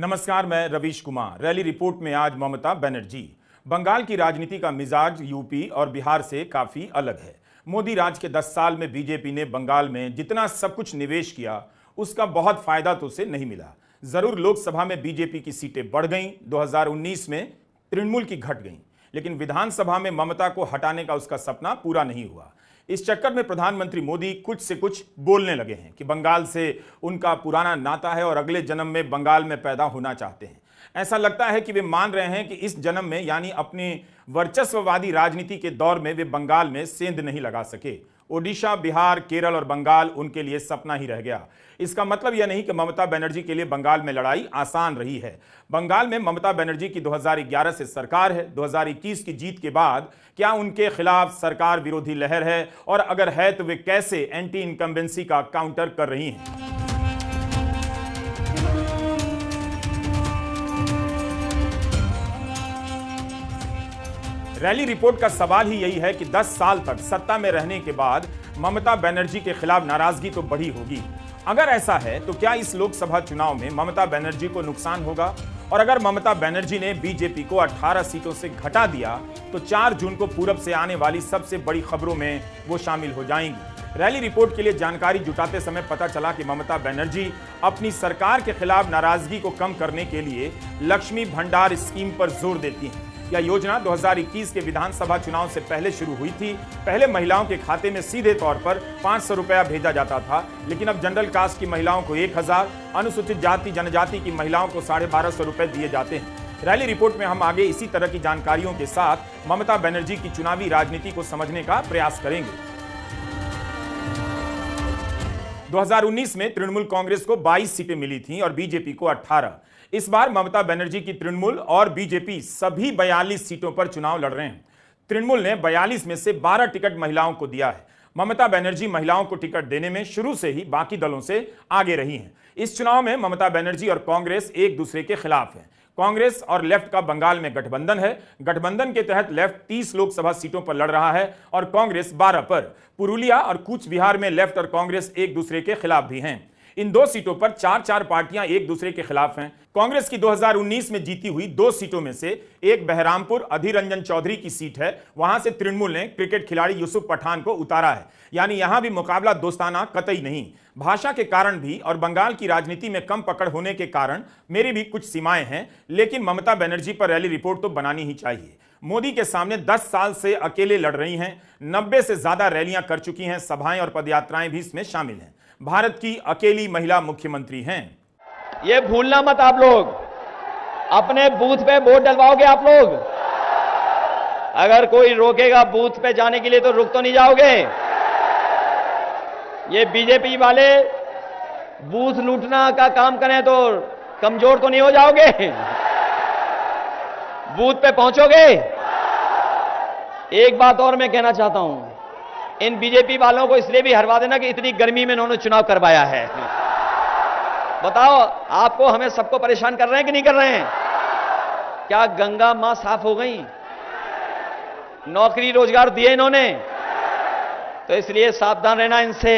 नमस्कार, मैं Ravish Kumar. Rally report में आज ममता बनर्जी। बंगाल की राजनीति का मिजाज यूपी और बिहार से काफी अलग है। मोदी राज के 10 साल में बीजेपी ने बंगाल में जितना सब कुछ निवेश किया उसका बहुत फायदा तो उसे नहीं मिला। जरूर लोकसभा में बीजेपी की सीटें बढ़ गईं, 2019 में तृणमूल की घट गईं, लेकिन विधानसभा में ममता को हटाने का उसका सपना पूरा नहीं हुआ। इस चक्कर में प्रधानमंत्री मोदी कुछ से कुछ बोलने लगे हैं कि बंगाल से उनका पुराना नाता है और अगले जन्म में बंगाल में पैदा होना चाहते हैं। ऐसा लगता है कि वे मान रहे हैं कि इस जन्म में यानी अपनी वर्चस्ववादी राजनीति के दौर में वे बंगाल में सेंध नहीं लगा सके। ओडिशा, बिहार, केरल और बंगाल उनके लिए सपना ही रह गया। इसका मतलब यह नहीं कि ममता बनर्जी के लिए बंगाल में लड़ाई आसान रही है। बंगाल में ममता बनर्जी की 2011 से सरकार है। 2021 की जीत के बाद क्या उनके खिलाफ सरकार विरोधी लहर है, और अगर है तो वे कैसे एंटी इनकम्बेंसी का काउंटर कर रही हैं? रैली रिपोर्ट का सवाल ही यही है कि 10 साल तक सत्ता में रहने के बाद ममता बनर्जी के खिलाफ नाराजगी तो बढ़ी होगी। अगर ऐसा है तो क्या इस लोकसभा चुनाव में ममता बनर्जी को नुकसान होगा? और अगर ममता बनर्जी ने बीजेपी को 18 सीटों से घटा दिया तो 4 जून को पूरब से आने वाली सबसे बड़ी खबरों में वो शामिल हो जाएंगी। रैली रिपोर्ट के लिए जानकारी जुटाते समय पता चला कि ममता बनर्जी अपनी सरकार के खिलाफ नाराजगी को कम करने के लिए लक्ष्मी भंडार स्कीम पर जोर देती हैं। यह योजना 2021 के विधानसभा चुनाव से पहले शुरू हुई थी। पहले महिलाओं के खाते में सीधे तौर पर 500 रुपया भेजा जाता था, लेकिन अब जनरल कास्ट की महिलाओं को 1000, अनुसूचित जाति जनजाति की महिलाओं को 1250 रुपए दिए जाते हैं। रैली रिपोर्ट में हम आगे इसी तरह की जानकारियों के साथ ममता बनर्जी की चुनावी राजनीति को समझने का प्रयास करेंगे। 2019 में तृणमूल कांग्रेस को 22 सीटें मिली थीं और बीजेपी को 18। इस बार ममता बनर्जी की तृणमूल और बीजेपी सभी 42 सीटों पर चुनाव लड़ रहे हैं। तृणमूल ने 42 में से 12 टिकट महिलाओं को दिया है। ममता बनर्जी महिलाओं को टिकट देने में शुरू से ही बाकी दलों से आगे रही हैं। इस चुनाव में ममता बनर्जी और कांग्रेस एक दूसरे के खिलाफ हैं। कांग्रेस और लेफ्ट का बंगाल में गठबंधन है। गठबंधन के तहत लेफ्ट 30 लोकसभा सीटों पर लड़ रहा है और कांग्रेस 12 पर। पुरुलिया और कूच बिहार में लेफ्ट और कांग्रेस एक दूसरे के खिलाफ भी हैं। इन 2 सीटों पर 4-4 पार्टियां एक दूसरे के खिलाफ हैं। कांग्रेस की 2019 में जीती हुई 2 सीटों में से एक बहरामपुर अधीर रंजन चौधरी की सीट है। वहां से तृणमूल ने क्रिकेट खिलाड़ी यूसुफ पठान को उतारा है, यानी यहां भी मुकाबला दोस्ताना कतई नहीं। भाषा के कारण भी और बंगाल की राजनीति में कम पकड़ होने के कारण मेरी भी कुछ सीमाएं हैं, लेकिन ममता बनर्जी पर रैली रिपोर्ट तो बनानी ही चाहिए। मोदी के सामने 10 साल से अकेले लड़ रही हैं। 90 से ज्यादा रैलियां कर चुकी हैं। सभाएं और पदयात्राएं भी इसमें शामिल हैं। भारत की अकेली महिला मुख्यमंत्री हैं। ये भूलना मत आप लोग, अपने बूथ पे वोट डलवाओगे आप लोग। अगर कोई रोकेगा बूथ पे जाने के लिए तो रुक तो नहीं जाओगे। ये बीजेपी वाले बूथ लूटना का काम करें तो कमजोर तो नहीं हो जाओगे? बूथ पे पहुंचोगे? एक बात और मैं कहना चाहता हूं, इन बीजेपी वालों को इसलिए भी हरवा देना कि इतनी गर्मी में इन्होंने चुनाव करवाया है। बताओ, आपको हमें सबको परेशान कर रहे हैं कि नहीं कर रहे हैं? क्या गंगा मां साफ हो गई? नौकरी रोजगार दिए इन्होंने, तो इसलिए सावधान रहना इनसे।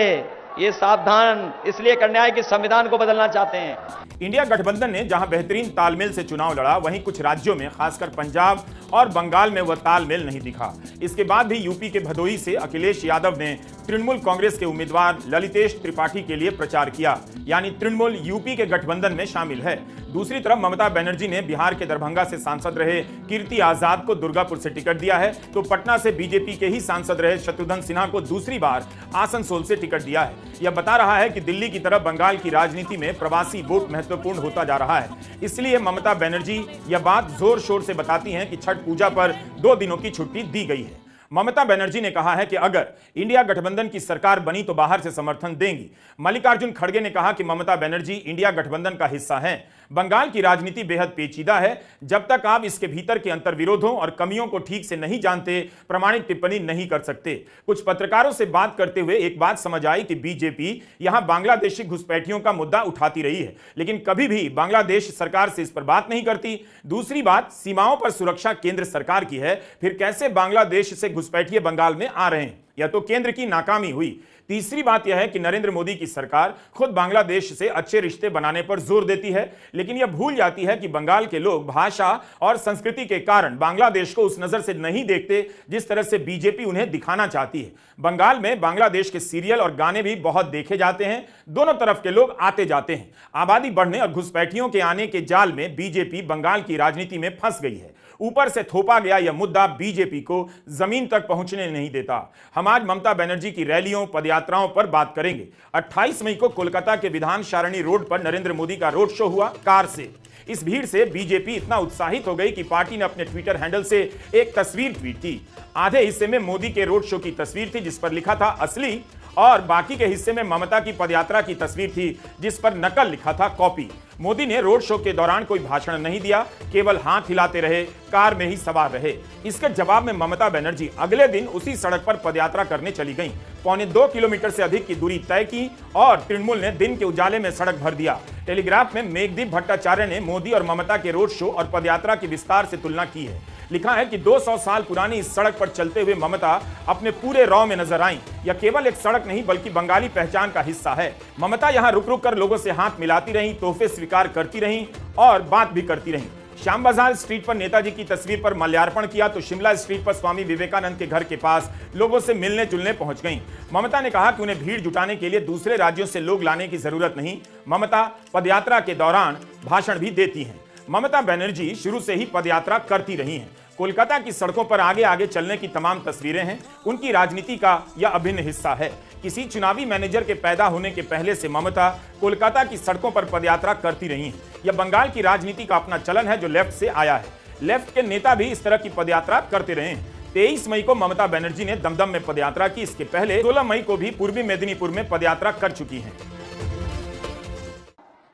ये सावधान इसलिए करने आए कि संविधान को बदलना चाहते हैं। इंडिया गठबंधन ने जहां बेहतरीन तालमेल से चुनाव लड़ा, वहीं कुछ राज्यों में खासकर पंजाब और बंगाल में वह तालमेल नहीं दिखा। इसके बाद भी यूपी के भदोही से अखिलेश यादव ने तृणमूल कांग्रेस के उम्मीदवार ललितेश त्रिपाठी के लिए प्रचार किया, यानी तृणमूल यूपी के गठबंधन में शामिल है। दूसरी तरफ ममता बनर्जी ने बिहार के दरभंगा से सांसद रहे कीर्ति आजाद को दुर्गापुर से टिकट दिया है, तो पटना से बीजेपी के ही सांसद रहे शत्रुघ्न सिन्हा को दूसरी बार आसनसोल से टिकट दिया है। यह बता रहा है कि दिल्ली की तरफ बंगाल की राजनीति में प्रवासी वोट महत्वपूर्ण होता जा रहा है। इसलिए ममता बनर्जी यह बात जोर शोर से बताती हैं कि छठ पूजा पर 2 दिनों की छुट्टी दी गई है। ममता बनर्जी ने कहा है कि अगर इंडिया गठबंधन की सरकार बनी तो बाहर से समर्थन देंगी। मल्लिकार्जुन खड़गे ने कहा कि ममता बनर्जी इंडिया गठबंधन का हिस्सा हैं। बंगाल की राजनीति बेहद पेचीदा है। जब तक आप इसके भीतर के अंतर्विरोधों और कमियों को ठीक से नहीं जानते, प्रामाणिक टिप्पणी नहीं कर सकते। कुछ पत्रकारों से बात करते हुए एक बात समझ आई कि बीजेपी यहां बांग्लादेशी घुसपैठियों का मुद्दा उठाती रही है, लेकिन कभी भी बांग्लादेश सरकार से इस पर बात नहीं करती। दूसरी बात, सीमाओं पर सुरक्षा केंद्र सरकार की है, फिर कैसे बांग्लादेश से घुसपैठिए बंगाल में आ रहे हैं? यह तो केंद्र की नाकामी हुई। तीसरी बात यह है कि नरेंद्र मोदी की सरकार खुद बांग्लादेश से अच्छे रिश्ते बनाने पर जोर देती है, लेकिन यह भूल जाती है कि बंगाल के लोग भाषा और संस्कृति के कारण बांग्लादेश को उस नजर से नहीं देखते जिस तरह से बीजेपी उन्हें दिखाना चाहती है। बंगाल में बांग्लादेश के सीरियल और गाने भी बहुत देखे जाते हैं। दोनों तरफ के लोग आते जाते हैं। आबादी बढ़ने और घुसपैठियों के आने के जाल में बीजेपी बंगाल की राजनीति में फंस गई है। ऊपर से थोपा गया यह मुद्दा बीजेपी को जमीन तक पहुंचने नहीं देता। हम आज ममता बनर्जी की रैलियों, पदयात्राओं पर बात करेंगे। 28 मई को कोलकाता के विधान सारणी रोड पर नरेंद्र मोदी का रोड शो हुआ कार से। इस भीड़ से बीजेपी इतना उत्साहित हो गई कि पार्टी ने अपने ट्विटर हैंडल से एक तस्वीर ट्वीट की। आधे हिस्से में मोदी के रोड शो की तस्वीर थी जिस पर लिखा था असली, और बाकी के हिस्से में ममता की पदयात्रा की तस्वीर थी जिस पर नकल लिखा था कॉपी। मोदी ने रोड शो के दौरान कोई भाषण नहीं दिया, केवल हाथ हिलाते रहे, कार में ही सवार रहे। इसके जवाब में ममता बनर्जी अगले दिन उसी सड़क पर पदयात्रा करने चली गईं। 1.25 किलोमीटर से अधिक की दूरी तय की और तृणमूल ने दिन के उजाले में सड़क भर दिया। टेलीग्राफ में मेघदीप भट्टाचार्य ने मोदी और ममता के रोड शो और पदयात्रा की विस्तार से तुलना की है। लिखा है कि 200 साल पुरानी इस सड़क पर चलते हुए ममता अपने पूरे रॉ में नजर आई। यह केवल एक सड़क नहीं बल्कि बंगाली पहचान का हिस्सा है। ममता यहां रुक रुक कर लोगों से हाथ मिलाती रहीं, तोहफे स्वीकार करती रहीं और बात भी करती रहीं। श्याम बाजार स्ट्रीट पर नेताजी की तस्वीर पर माल्यार्पण किया तो शिमला स्ट्रीट पर स्वामी विवेकानंद के घर के पास लोगों से मिलने जुलने पहुंच गईं। ममता ने कहा कि उन्हें भीड़ जुटाने के लिए दूसरे राज्यों से लोग लाने की जरूरत नहीं। ममता पदयात्रा के दौरान भाषण भी देती हैं। ममता बनर्जी शुरू से ही पदयात्रा करती रही हैं। कोलकाता की सड़कों पर आगे आगे चलने की तमाम तस्वीरें हैं। उनकी राजनीति का यह अभिन्न हिस्सा है। किसी चुनावी मैनेजर के पैदा होने के पहले से ममता कोलकाता की सड़कों पर पदयात्रा करती रही हैं। यह बंगाल की राजनीति का अपना चलन है जो लेफ्ट से आया है। लेफ्ट के नेता भी इस तरह की पदयात्रा करते रहे हैं। 23 मई को ममता बनर्जी ने दमदम में पदयात्रा की। इसके पहले 16 मई को भी पूर्वी मेदिनीपुर में पदयात्रा कर चुकी हैं।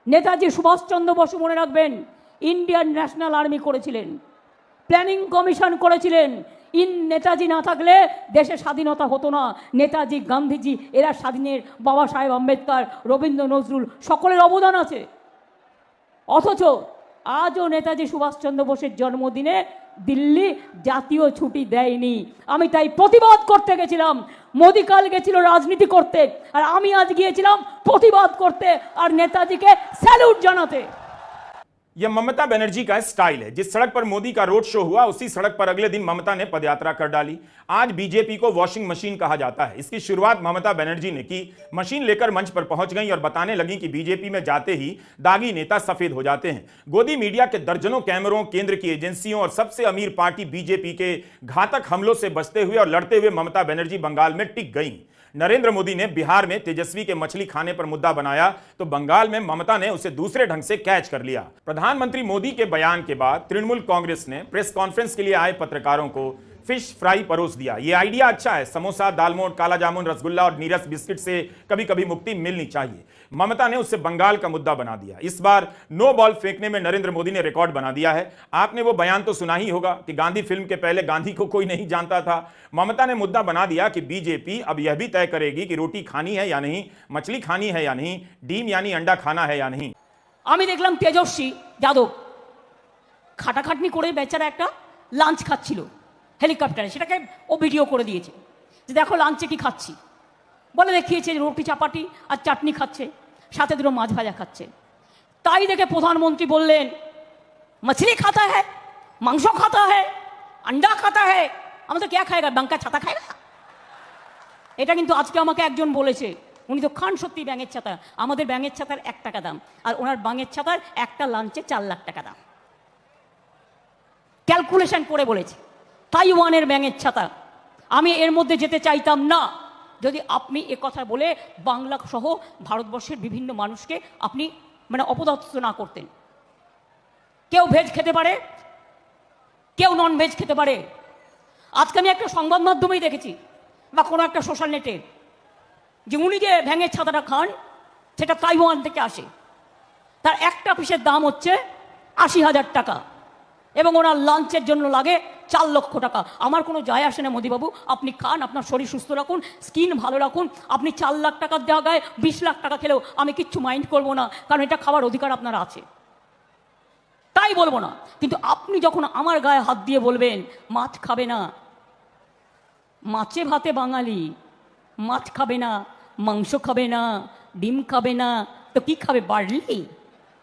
नेताजी सुभाष चंद्र बसु मने राखबेन इंडियन ন্যাশনাল आर्मी করেছিলেন, প্ল্যানিং কমিশন করেছিলেন। নেতাজি না থাকলে দেশে স্বাধীনতা হতো না। নেতাজি, গান্ধীজি এরা স্বাধীনের, বাবা সাহেব আম্বেদকর, রবীন্দ্র নজরুল সকলের অবদান আছে। অথচ আজও নেতাজি সুভাষচন্দ্র বোসের জন্মদিনে দিল্লি জাতীয় ছুটি দেয়নি। আমি তাই প্রতিবাদ করতে গেছিলাম। মোদি কাল গেছিল রাজনীতি করতে, আর আমি আজ গিয়েছিলাম প্রতিবাদ করতে আর নেতাজিকে স্যালুট জানাতে। यह ममता बनर्जी का स्टाइल है। जिस सड़क पर मोदी का रोड शो हुआ उसी सड़क पर अगले दिन ममता ने पदयात्रा कर डाली। आज बीजेपी को वॉशिंग मशीन कहा जाता है। इसकी शुरुआत ममता बनर्जी ने की। मशीन लेकर मंच पर पहुंच गई और बताने लगी कि बीजेपी में जाते ही दागी नेता सफेद हो जाते हैं। गोदी मीडिया के दर्जनों कैमरों, केंद्र की एजेंसियों और सबसे अमीर पार्टी बीजेपी के घातक हमलों से बचते हुए और लड़ते हुए ममता बनर्जी बंगाल में टिक गई। नरेंद्र मोदी ने बिहार में तेजस्वी के मछली खाने पर मुद्दा बनाया तो बंगाल में ममता ने उसे दूसरे ढंग से कैच कर लिया। प्रधानमंत्री मोदी के बयान के बाद तृणमूल कांग्रेस ने प्रेस कॉन्फ्रेंस के लिए आए पत्रकारों को फिश फ्राई परोस दिया। यह आइडिया अच्छा है। समोसा, दालमोट, काला जामुन, रसगुल्ला और नीरस बिस्किट से कभी कभी मुक्ति मिलनी चाहिए। ममता ने उससे बंगाल का मुद्दा बना दिया। इस बार नो बॉल फेंकने में नरेंद्र मोदी ने रिकॉर्ड बना दिया है। आपने वो बयान तो सुना ही होगा कि गांधी फिल्म के पहले गांधी को कोई नहीं जानता था। ममता ने मुद्दा बना दिया कि बीजेपी अब यह भी तय करेगी कि रोटी खानी है या नहीं, मछली खानी है या नहीं, डीम यानी अंडा खाना है या नहीं। আমি দেখলাম তেজস্বী যাদব খাটাখাটনি করে বেচারা একটা লাঞ্চ খাচ্ছিল হেলিকপ্টারে। সেটাকে ও ভিডিও করে দিয়েছে যে দেখো লাঞ্চে কি খাচ্ছি, বলে দেখিয়েছে রুটি চাপাটি আর চাটনি খাচ্ছে, সাথে দুটো মাছ ভাজা খাচ্ছে। তাই দেখে প্রধানমন্ত্রী বললেন मछली खाता है, মাংস खाता है, अंडा खाता है, हम तो क्या खाएगा, बंका छाता खाएगा। এটা কিন্তু আজকে আমাকে একজন বলেছে, উনি তো খান সত্যি ব্যাঙের ছাতা। আমাদের ব্যাঙের ছাতার 1 টাকা দাম, আর ওনার ব্যাঙের ছাতার একটা লাঞ্চে 4 লাখ টাকা দাম। ক্যালকুলেশন করে বলেছে তাইওয়ানের ব্যাঙের ছাতা। আমি এর মধ্যে যেতে চাইতাম না যদি আপনি এ কথা বলে বাংলা সহ ভারতবর্ষের বিভিন্ন মানুষকে আপনি মানে অপদস্থ না করতেন। কেউ ভেজ খেতে পারে, কেউ নন ভেজ খেতে পারে। আজকে আমি একটা সংবাদ মাধ্যমেই দেখেছি বা কোনো একটা সোশ্যাল নেটে যে উনি যে ব্যাঙের ছাতাটা খান সেটা তাইওয়ান থেকে আসে। তার একটা পিসের দাম হচ্ছে 80,000 টাকা এবং ওনার লাঞ্চের জন্য লাগে 4 লক্ষ টাকা। আমার কোনো যায় আসে না মোদিবাবু, আপনি খান, আপনার শরীর সুস্থ রাখুন, স্কিন ভালো রাখুন। আপনি 4 লাখ টাকার জায়গায় 20 লাখ টাকা খেলেও আমি কিচ্ছু মাইন্ড করবো না, কারণ এটা খাওয়ার অধিকার আপনার আছে, তাই বলবো না। কিন্তু আপনি যখন আমার গায়ে হাত দিয়ে বলবেন মাছ খাবে না, মাছে ভাতে বাঙালি, মাছ খাবে না, মাংস খাবে না, ডিম খাবে না, তো কি খাবে? বার্লি।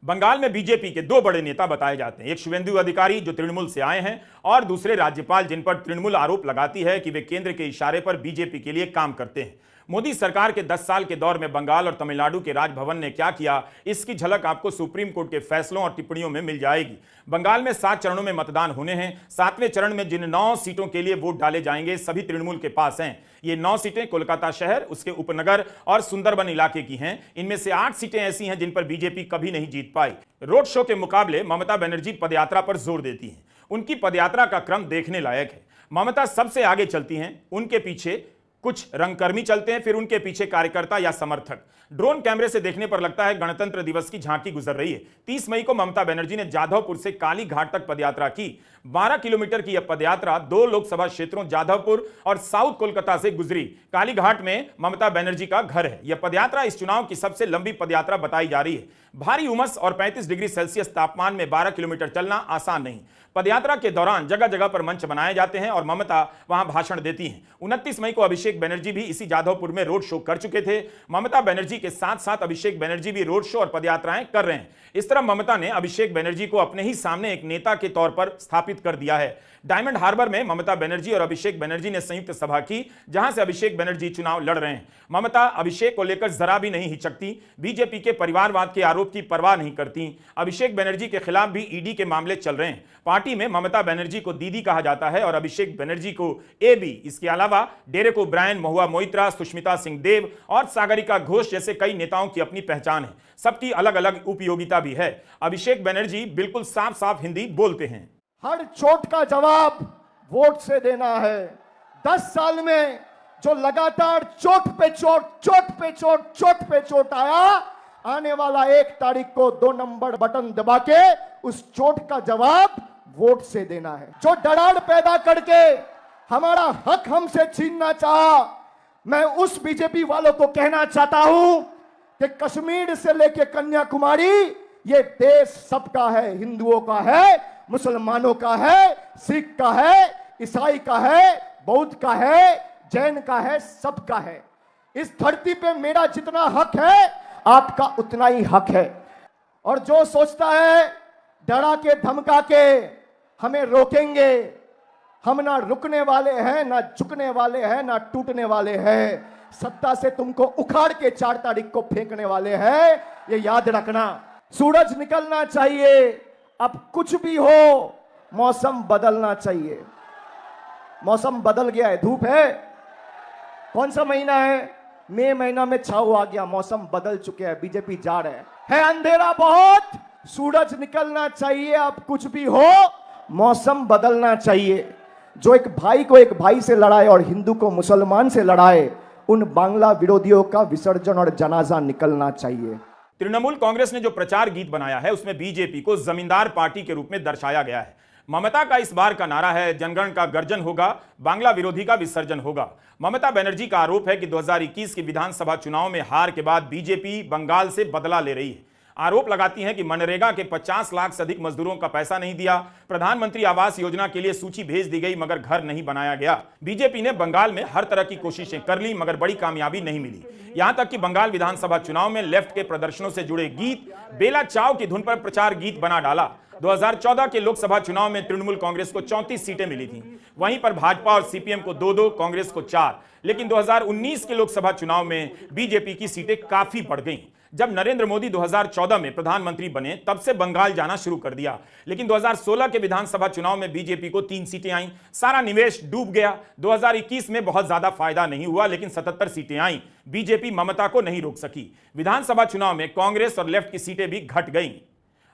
बंगाल में बीजेपी के दो बड़े नेता बताए जाते हैं, एक शुभेंदु अधिकारी जो तृणमूल से आए हैं और दूसरे राज्यपाल जिन पर तृणमूल आरोप लगाती है कि वे केंद्र के इशारे पर बीजेपी के लिए काम करते हैं। मोदी सरकार के 10 साल के दौर में बंगाल और तमिलनाडु के राजभवन ने क्या किया, इसकी झलक आपको सुप्रीम कोर्ट के फैसलों और टिप्पणियों में मिल जाएगी। बंगाल में 7 चरणों में मतदान होने हैं। 7वें चरण में जिन 9 सीटों के लिए वोट डाले जाएंगे सभी तृणमूल के पास हैं। ये 9 सीटें कोलकाता शहर, उसके उपनगर और सुंदरबन इलाके की हैं। इनमें से 8 सीटें ऐसी हैं जिन पर बीजेपी कभी नहीं जीत पाई। रोड शो के मुकाबले ममता बनर्जी पदयात्रा पर जोर देती हैं। उनकी पदयात्रा का क्रम देखने लायक है। ममता सबसे आगे चलती हैं, उनके पीछे कुछ रंगकर्मी चलते हैं, फिर उनके पीछे कार्यकर्ता या समर्थक। ड्रोन कैमरे से देखने पर लगता है गणतंत्र दिवस की झांकी गुजर रही है। 30 मई को ममता बनर्जी ने जाधवपुर से काली घाट तक पदयात्रा की। 12 किलोमीटर की यह पदयात्रा 2 लोकसभा क्षेत्रों जाधवपुर और साउथ कोलकाता से गुजरी। काली घाट में ममता बनर्जी का घर है। यह पदयात्रा इस चुनाव की सबसे लंबी पदयात्रा बताई जा रही है। भारी उमस और 35 डिग्री सेल्सियस तापमान में 12 किलोमीटर चलना आसान नहीं। पदयात्रा के दौरान जगह जगह पर मंच बनाए जाते हैं और ममता वहां भाषण देती हैं। 29 मई को अभिषेक बनर्जी भी इसी जाधवपुर में रोड शो कर चुके थे। ममता बनर्जी के साथ साथ अभिषेक बनर्जी भी रोड शो और पदयात्राएं कर रहे हैं। इस तरह ममता ने अभिषेक बनर्जी को अपने ही सामने एक नेता के तौर पर स्थापित कर दिया है। डायमंड हार्बर में ममता बनर्जी और अभिषेक बनर्जी ने संयुक्त सभा की, जहां से अभिषेक बनर्जी चुनाव लड़ रहे हैं। ममता अभिषेक को लेकर जरा भी नहीं हिचकती, बीजेपी के परिवारवाद के आरोप की परवाह नहीं करती। अभिषेक बनर्जी के खिलाफ भी ईडी के मामले चल रहे हैं। पार्टी में ममता बनर्जी को दीदी कहा जाता है और अभिषेक बनर्जी को एबी। इसके अलावा डेरेक ओब्रायन, महुआ मोइत्रा, सुष्मिता सिंह देव और सागरिका घोष जैसे कई नेताओं की अपनी पहचान है। सबकी अलग अलग उपयोगिता भी है। अभिषेक बनर्जी बिल्कुल साफ साफ हिंदी बोलते हैं। हर चोट का जवाब वोट से देना है। 10 साल में जो लगातार चोट पे चोट, चोट पे चोट, चोट पे चोट आया, आने वाला 1 तारीख को 2 नंबर बटन दबा के उस चोट का जवाब वोट से देना है। जो डराड़ पैदा करके हमारा हक हमसे छीनना चाहा, मैं उस बीजेपी वालों को कहना चाहता हूं कि कश्मीर से लेके कन्याकुमारी ये देश सबका है, हिंदुओं का है, मुसलमानों का है, सिख का है, ईसाई का है, बौद्ध का है, जैन का है, सबका है। इस धरती पे मेरा जितना हक है आपका उतना ही हक है। और जो सोचता है डरा के धमका के हमें रोकेंगे, हम ना रुकने वाले हैं, ना झुकने वाले हैं, ना टूटने वाले हैं। सत्ता से तुमको उखाड़ के 4 तारीख को फेंकने वाले हैं, ये याद रखना। सूरज निकलना चाहिए, अब कुछ भी हो मौसम बदलना चाहिए। मौसम बदल गया है, धूप है। कौन सा महीना है? मई महीना में छाव आ गया, मौसम बदल चुके हैं, बीजेपी जा रहे हैं। अंधेरा बहुत, सूरज निकलना चाहिए, अब कुछ भी हो मौसम बदलना चाहिए। जो एक भाई को एक भाई से लड़ाए और हिंदू को मुसलमान से लड़ाए, उन बांग्ला विरोधियों का विसर्जन और जनाजा निकलना चाहिए। तृणमूल कांग्रेस ने जो प्रचार गीत बनाया है उसमें बीजेपी को जमींदार पार्टी के रूप में दर्शाया गया है। ममता का इस बार का नारा है, जनगण का गर्जन होगा, बांग्ला विरोधी का विसर्जन होगा। ममता बनर्जी का आरोप है कि 2021 के विधानसभा चुनाव में हार के बाद बीजेपी बंगाल से बदला ले रही है। आरोप लगाती हैं कि मनरेगा के 50 लाख से अधिक मजदूरों का पैसा नहीं दिया, प्रधानमंत्री आवास योजना के लिए सूची भेज दी गई मगर घर नहीं बनाया गया। बीजेपी ने बंगाल में हर तरह की कोशिशें कर ली मगर बड़ी कामयाबी नहीं मिली। यहां तक कि बंगाल विधानसभा चुनाव में लेफ्ट के प्रदर्शनों से जुड़े गीत बेला चाव की धुन पर प्रचार गीत बना डाला। 2014 के लोकसभा चुनाव में तृणमूल कांग्रेस को 34 सीटें मिली थीं। वहीं पर भाजपा और सीपीएम को 2-2, कांग्रेस को 4। लेकिन 2019 के लोकसभा चुनाव में बीजेपी की सीटें काफी बढ़ गईं। जब नरेंद्र मोदी 2014 में प्रधानमंत्री बने तब से बंगाल जाना शुरू कर दिया। लेकिन 2016 के विधानसभा चुनाव में बीजेपी को 3 सीटें आईं, सारा निवेश डूब गया। 2021 में बहुत ज्यादा फायदा नहीं हुआ लेकिन 77 सीटें आईं। बीजेपी ममता को नहीं रोक सकी। विधानसभा चुनाव में कांग्रेस और लेफ्ट की सीटें भी घट गईं।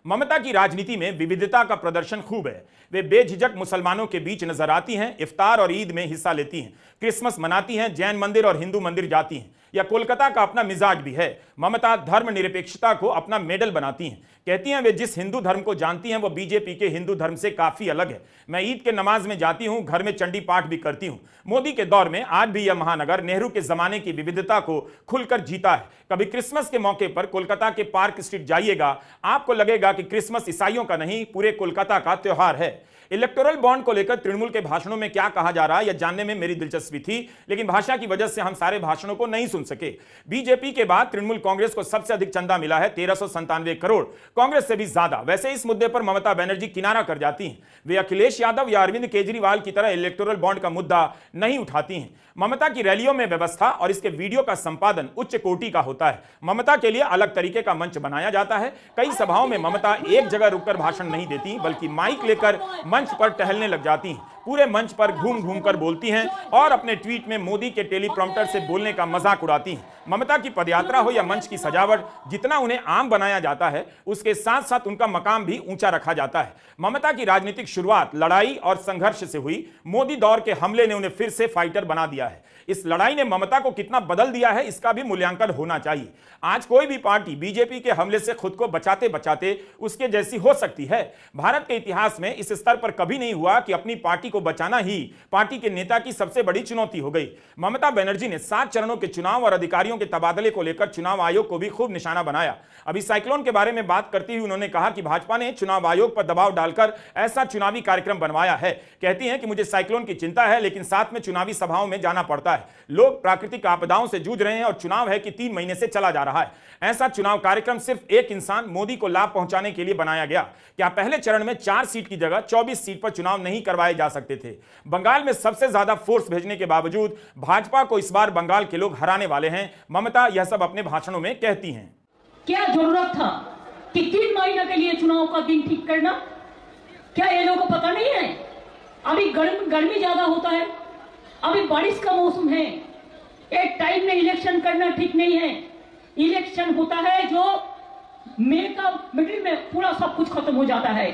ममता की राजनीति में विविधता का प्रदर्शन खूब है। वे बेझिझक मुसलमानों के बीच नजर आती हैं, इफ्तार और ईद में हिस्सा लेती हैं, क्रिसमस मनाती हैं, जैन मंदिर और हिंदू मंदिर जाती हैं। या कोलकाता का अपना मिजाज भी है। ममता धर्मनिरपेक्षता को अपना मेडल बनाती हैं, कहती हैं वे जिस हिंदू धर्म को जानती हैं वो बीजेपी के हिंदू धर्म से काफी अलग है। मैं ईद के नमाज में जाती हूं, घर में चंडी पाठ भी करती हूं। मोदी के दौर में आज भी यह महानगर नेहरू के जमाने की विविधता को खुलकर जीता है। कभी क्रिसमस के मौके पर कोलकाता के पार्क स्ट्रीट जाइएगा, आपको लगेगा कि क्रिसमस ईसाइयों का नहीं, पूरे कोलकाता का त्योहार है। इलेक्टोरल बॉन्ड को लेकर तृणमूल के भाषणों में क्या कहा जा रहा है यह जानने में मेरी दिलचस्पी थी, लेकिन भाषा की वजह से हम सारे भाषणों को नहीं सुन सके। बीजेपी के बाद तृणमूल कांग्रेस को सबसे अधिक चंदा मिला है 1397 करोड़, कांग्रेस से भी ज्यादा। वैसे इस मुद्दे पर ममता बनर्जी किनारा कर जाती हैं। वे अखिलेश यादव या अरविंद केजरीवाल की तरह इलेक्टोरल बॉन्ड का मुद्दा नहीं उठाती हैं। ममता की रैलियों में व्यवस्था और इसके वीडियो का संपादन उच्च कोटि का होता है। ममता के लिए अलग तरीके का मंच बनाया जाता है। कई सभाओं में ममता एक जगह रुककर भाषण नहीं देती, बल्कि माइक लेकर मंच पर टहलने लग जाती हैं। पूरे मंच पर घूम घूम कर बोलती हैं और अपने ट्वीट में मोदी के टेलीप्रॉम्प्टर से बोलने का मजाक उड़ाती हैं। ममता की पदयात्रा हो या मंच की सजावट, जितना उन्हें आम बनाया जाता है उसके साथ साथ उनका मकाम भी ऊंचा रखा जाता है। ममता की राजनीतिक शुरुआत लड़ाई और संघर्ष से हुई। मोदी दौर के हमले ने उन्हें फिर से फाइटर बना दिया है। इस लड़ाई ने ममता को कितना बदल दिया है इसका भी मूल्यांकन होना चाहिए। आज कोई भी पार्टी बीजेपी के हमले से खुद को बचाते बचाते उसके जैसी हो सकती है। भारत के इतिहास में इस स्तर पर कभी नहीं हुआ कि अपनी पार्टी को बचाना ही पार्टी के नेता की सबसे बड़ी चुनौती हो गई। ममता बनर्जी ने 7 चरणों के चुनाव और अधिकारियों के तबादले को लेकर चुनाव आयोग को भी खूब निशाना बनाया। अभी साइक्लोन के बारे में बात करती हुई उन्होंने कहा कि भाजपा ने चुनाव आयोग पर दबाव डालकर ऐसा चुनावी कार्यक्रम बनवाया है। कहती हैं कि मुझे साइक्लोन की चिंता है, लेकिन साथ में चुनावी सभाओं में जाना पड़ता है। लोग प्राकृतिक आपदाओं से जूझ रहे हैं और चुनाव है कि 3 महीने से चला जा रहा है। ऐसा चुनाव कार्यक्रम सिर्फ एक इंसान मोदी को लाभ पहुंचाने के लिए बनाया गया। क्या पहले चरण में 4 सीट की जगह 24 सीट पर चुनाव नहीं करवाए जा सकते थे? बंगाल में सबसे ज्यादा फोर्स भेजने के बावजूद भाजपा को इस बार बंगाल के लोग हराने वाले हैं। ममता यह सब अपने भाषणों में कहती हैं। क्या जरूरत था कि 3 महीने के लिए चुनाव का दिन ठीक करना? क्या ये लोगों को पता नहीं है? अभी गर्मी ज्यादा होता है, अभी बारिश का मौसम है। एक टाइम में इलेक्शन करना ठीक नहीं है। इलेक्शन होता है जो मई का मिडिल में पूरा सब कुछ खत्म हो जाता है।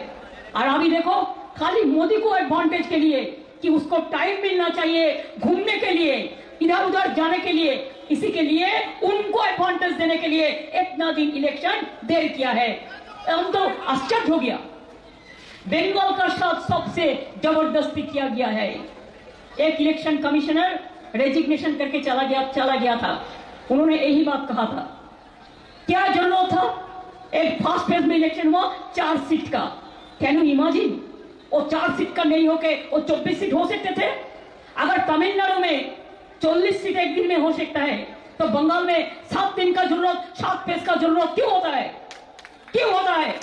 और अभी देखो, खाली मोदी को एडवांटेज के लिए कि उसको टाइम मिलना चाहिए घूमने के लिए, इधर उधर जाने के लिए, इसी के लिए उनको एडवांटेज देने के लिए इतना दिन इलेक्शन देर किया है। हम तो आश्चर्य हो गया। बंगाल का साथ सबसे जबरदस्ती किया गया है। एक इलेक्शन कमिश्नर रेजिग्नेशन करके चला गया था। उन्होंने यही बात कहा था। क्या जरूरत था? एक फर्स्ट फेज में इलेक्शन हुआ 4 सीट का। Can you imagine? वो 4 सीट का नहीं होके वो 24 सीट हो सकते थे। अगर तमिलनाडु में 40 सीट एक दिन में हो सकता है, तो बंगाल में 7 दिन का जरूरत, 7 फेज का जरूरत क्यों होता है? क्यों होता है?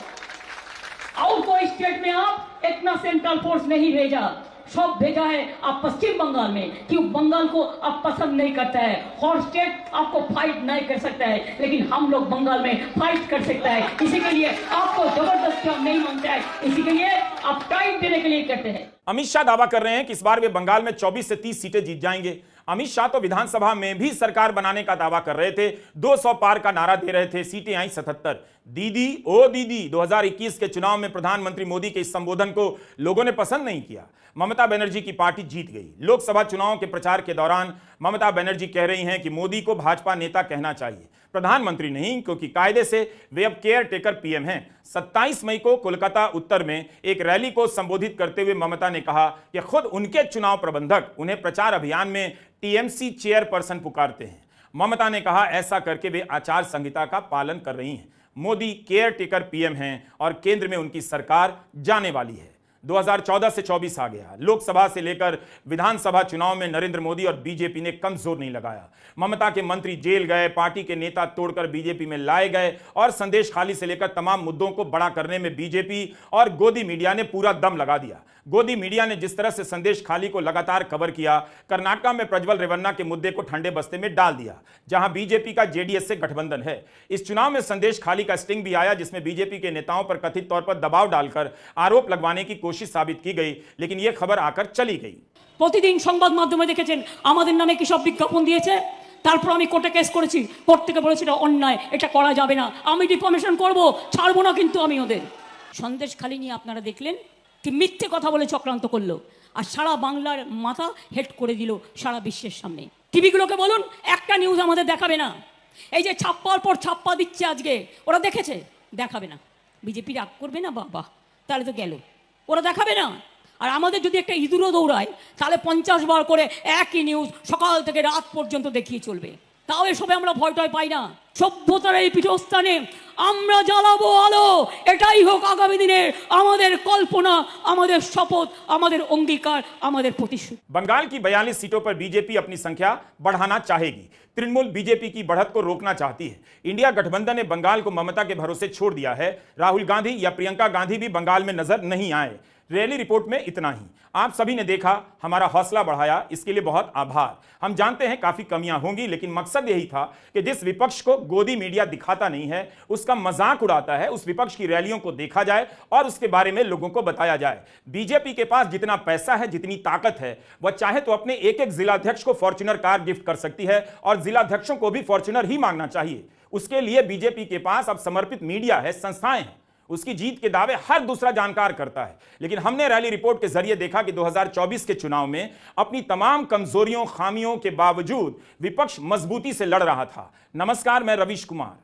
और कोई स्टेट में आप इतना सेंट्रल फोर्स नहीं भेजा, सब भेजा है आप पश्चिम बंगाल में। क्यों? बंगाल को आप पसंद नहीं करता है। हर स्टेट आपको फाइट नहीं कर सकता है, लेकिन हम लोग बंगाल में फाइट कर सकता है। इसी के लिए आपको जबरदस्ती हम नहीं मानते हैं, इसी के लिए आप टाइम देने के लिए करते हैं। अमित शाह दावा कर रहे हैं कि इस बार वे बंगाल में 24 से 30 सीटें जीत जाएंगे। अमित शाह तो विधानसभा में भी सरकार बनाने का दावा कर रहे थे, 200 पार का नारा दे रहे थे, सीटें आई 77। दीदी ओ दीदी 2021 के चुनाव में प्रधानमंत्री मोदी के इस संबोधन को लोगों ने पसंद नहीं किया। ममता बनर्जी की पार्टी जीत गई। लोकसभा चुनाव के प्रचार के दौरान ममता बनर्जी कह रही हैं कि मोदी को भाजपा नेता कहना चाहिए, प्रधानमंत्री नहीं, क्योंकि कायदे से वे अब केयर टेकर पीएम हैं। 27 मई को कोलकाता उत्तर में एक रैली को संबोधित करते हुए ममता ने कहा कि खुद उनके चुनाव प्रबंधक उन्हें प्रचार अभियान में टीएमसी चेयरपर्सन पुकारते हैं। ममता ने कहा ऐसा करके वे आचार संहिता का पालन कर रही हैं। मोदी केयर टेकर पीएम हैं और केंद्र में उनकी सरकार जाने वाली है। 2014 से 24 आ गया। लोकसभा से लेकर विधानसभा चुनाव में नरेंद्र मोदी और बीजेपी ने कम जोर नहीं लगाया। ममता के मंत्री जेल गए, पार्टी के नेता तोड़कर बीजेपी में लाए गए और संदेश खाली से लेकर तमाम मुद्दों को बड़ा करने में बीजेपी और गोदी मीडिया ने पूरा दम लगा दिया। गोदी मीडिया ने जिस तरह से संदेश खाली को लगातार कवर किया, कर्नाटक में प्रज्वल रेवन्ना के मुद्दे को ठंडे बस्ते में डाल दिया, जहां बीजेपी का जेडीएस से गठबंधन है। इस चुनाव में संदेश खाली का स्टिंग भी आया, जिसमें बीजेपी के नेताओं पर कथित तौर पर दबाव डालकर आरोप लगवाने की कोशिश साबित की गई, लेकिन यह खबर आकर चली गई। প্রতিদিন সংবাদ মাধ্যমে দেখেছেন আমাদের নামে কি সব বিজ্ঞাপন দিয়েছে। তারপর আমি কোর্টে কেস করেছি, কোর্ট থেকে বলেছি এটা অন্যায়, এটা করা যাবে না, আমি ডিফামেশন করব, ছাড়বো না কিন্তু আমি ওদের। সন্দেশ খালি নিয়ে আপনারা দেখলেন কি মিথ্যে কথা বলে চক্রান্ত করলো আর সারা বাংলার মাথা হেড করে দিল সারা বিশ্বের সামনে। টিভিগুলোকে বলুন একটা নিউজ আমাদের দেখাবে না। এই যে ছাপ্পার পর ছাপ্পা দিচ্ছে আজকে, ওরা দেখেছে? দেখাবে না। বিজেপি রাগ করবে না? বাবা, তাহলে তো গেল, ওরা দেখাবে না। আর আমাদের যদি একটা ইঁদুরও দৌড়ায় তাহলে 50 বার করে একই নিউজ সকাল থেকে রাত পর্যন্ত দেখিয়ে চলবে। তাও এসবে আমরা ভয় টয় পাই না। সভ্যতার এই পীঠস্থানে আমরা জ্বালাবো আলো, এটাই হোক আগামী দিনের আমাদের কল্পনা, আমাদের শপথ, আমাদের অঙ্গীকার, আমাদের প্রতিশ্রুতি। बंगाल की 42 सीटों पर बीजेपी अपनी संख्या बढ़ाना चाहेगी। तृणमूल बीजेपी की बढ़त को रोकना चाहती है। इंडिया गठबंधन ने बंगाल को ममता के भरोसे छोड़ दिया है। राहुल गांधी या प्रियंका गांधी भी बंगाल में नजर नहीं आए। रैली रिपोर्ट में इतना ही। आप सभी ने देखा, हमारा हौसला बढ़ाया, इसके लिए बहुत आभार। हम जानते हैं काफी कमियां होंगी, लेकिन मकसद यही था कि जिस विपक्ष को गोदी मीडिया दिखाता नहीं है, उसका मजाक उड़ाता है, उस विपक्ष की रैलियों को देखा जाए और उसके बारे में लोगों को बताया जाए। बीजेपी के पास जितना पैसा है, जितनी ताकत है, वह चाहे तो अपने एक एक जिलाध्यक्ष को फॉर्च्यूनर कार गिफ्ट कर सकती है और जिलाध्यक्षों को भी फॉर्च्यूनर ही मांगना चाहिए। उसके लिए बीजेपी के पास अब समर्पित मीडिया है, संस्थाएं हैं। उसकी जीत के दावे हर दूसरा जानकार करता है। लेकिन हमने रैली रिपोर्ट के जरिए देखा कि 2024 के चुनाव में अपनी तमाम कमजोरियों, खामियों के बावजूद विपक्ष मजबूती से लड़ रहा था। नमस्कार, मैं रवीश कुमार।